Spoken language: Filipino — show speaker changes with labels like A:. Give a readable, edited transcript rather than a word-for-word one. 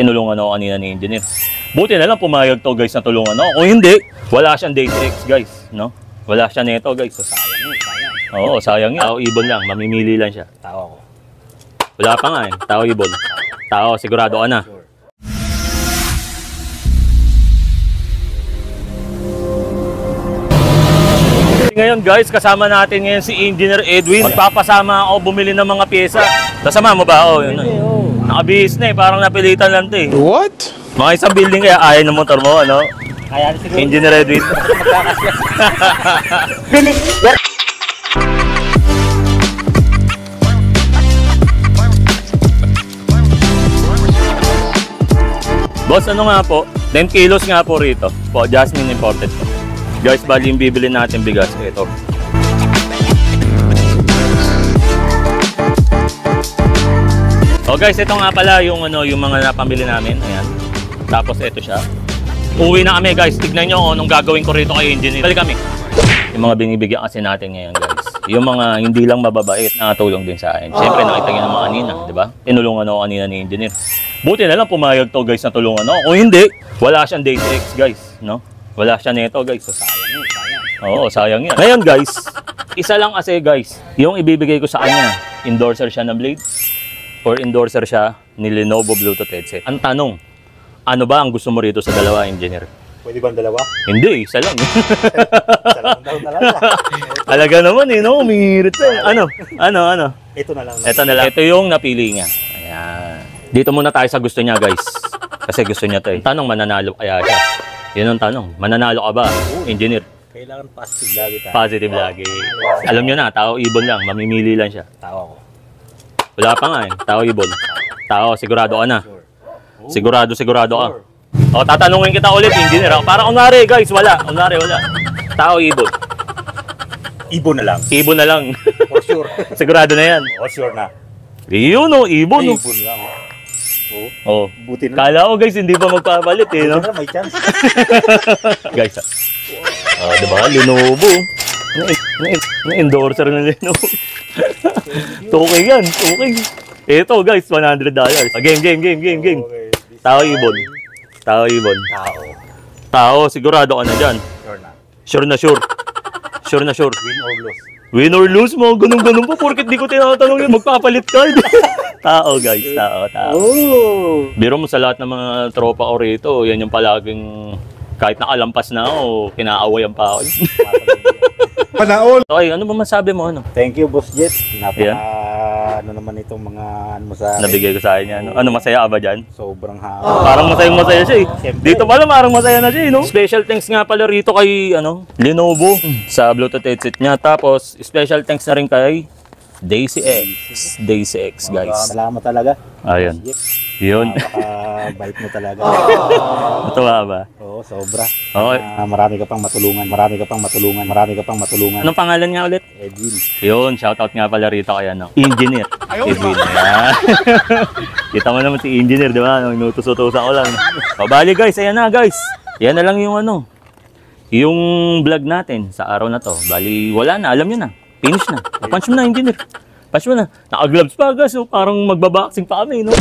A: Tinulungan ako kanina ni engineer. Buti na lang pumayag to guys na tulungan ako. Kung hindi, wala siyang Day 3 guys, no? Wala siya nito guys. So, sayang yun, sayang. Oo, sayang yun. Tao ibon lang, mamimili lang siya.
B: Tao ako.
A: Wala pa nga eh, tao ibon. Tao, sigurado ka na.
B: Sure.
A: Ngayon guys, kasama natin ngayon si Engineer Edwin. Magpapasama ako bumili ng mga pyesa. Kasama mo ba? Oh, yun. Nakabihis na eh, parang napilitan lang to eh.
C: What?
A: Mga isang building kaya ayaw ng motor mo, ano?
B: Kaya siguro.
A: Engineer Edwin. Boss, ano nga po? 10 kilos nga po rito. Po, Jasmine imported po. Guys, bali yung bibili natin bigas. Ito. Oh guys, ito nga pala yung yung mga napamili namin. Ayan. Tapos ito siya. Uwi na kami guys. Tignan nyo anong gagawin ko rito kay engineer. Balik kami. Yung mga binibigyan kasi natin ngayon guys. Yung mga hindi lang mababait, nakatulong din sa akin. Siyempre nakita nyo naman kanina, di ba? Tinulungan ako kanina ni engineer. Buti na lang pumayag to guys na tulungan ako. Kung hindi, wala siyang Day 3 guys, no? Wala siya nito guys. So, sayang yun, sayang. Oo, sayang yan. Ngayon guys, isa lang kasi guys, yung ibibigay ko sa kanya, endorser siya ng Blade or endorser siya ni Lenovo Bluetooth headset. Ang tanong, ano ba ang gusto mo rito sa dalawa, engineer?
B: Pwede ba ang dalawa?
A: Hindi, isa lang.
B: Isa lang daw talaga.
A: Alaga naman eh, no? Umihirit eh. Ano?
B: Ito na lang.
A: Ito na lang. Ito yung napili niya. Ayan. Dito muna tayo sa gusto niya guys. Kasi gusto niya to eh. Tanong, mananalo kaya siya? Yun ang tanong. Mananalo ka ba, engineer?
B: Kailangan positive lagi tayo.
A: Positive lagi. Alam nyo na, tao ibon lang. Mamimili lang siya.
B: Tao ako.
A: Wala pa nga eh. Tao ibon. Tao, sigurado ka na.
B: Sure.
A: Sigurado ka. O, tatanungin kita ulit, engineer. Para kunwari guys, wala. Kunwari, wala. Tao ibon.
B: Ibon na lang.
A: Ibon na lang.
B: For sure.
A: Sigurado na yan.
B: For sure na.
A: Yun o, ibon o.
B: Ibon lang.
A: Oh.
B: Buti na.
A: Kala ko guys, hindi pa magpapalit eh, no?
B: Buti na, may chance.
A: Guys, diba? Lenovo. Na-endorser ng Lenovo. Tukay yan, tukay. Ito guys, $100. Game.
B: Okay.
A: Tao ibon. Tao ibon.
B: Tao.
A: Tao, sigurado ka na dyan.
B: Sure na.
A: Sure na sure.
B: Win or lose.
A: Win or lose mo, ganun po. Porkit di ko tinatanong yun, magpapalit ka. Tao guys, tao.
B: Oh!
A: Biro mo sa lahat ng mga tropa ko rito, yan yung palaging kahit nakalampas na ako, kinaawayan pa ako.
C: Panaol!
A: Okay, ano ba masabi mo? Ano?
B: Thank you, Boss Jet.
A: Yeah.
B: Ano naman itong mga ano mo sa
A: Nabigay ko sa kanya. Ano masaya ka ba dyan?
B: sobrang haba.
A: Parang masaya siya eh.
B: Siyempre.
A: Dito pala parang masaya na siya eh, no? Special thanks nga pala rito kay Lenovo sa Bluetooth headset niya. Tapos special thanks na rin kay Daisy X guys.
B: Salamat talaga.
A: Ayun.
B: Boss Jet.
A: Yun.
B: Napaka-bait mo talaga.
A: Natuwa ba?
B: Oo, sobra.
A: Okay.
B: Marami ka pang matulungan.
A: Anong pangalan niya ulit?
B: Edwin.
A: Yun, shoutout nga pala rito kay Engineer Edwin. Ayan. Kita mo naman si Engineer, di ba? Inutos-utosan ko lang. Pabali guys, ayan na guys. Yan na lang yung yung vlog natin sa araw na to. Bali, wala na, alam nyo na. Finish na. Punch mo na, Engineer. Punch mo na. Naka-gloves pa guys, so parang magbaboxing pa kami, no?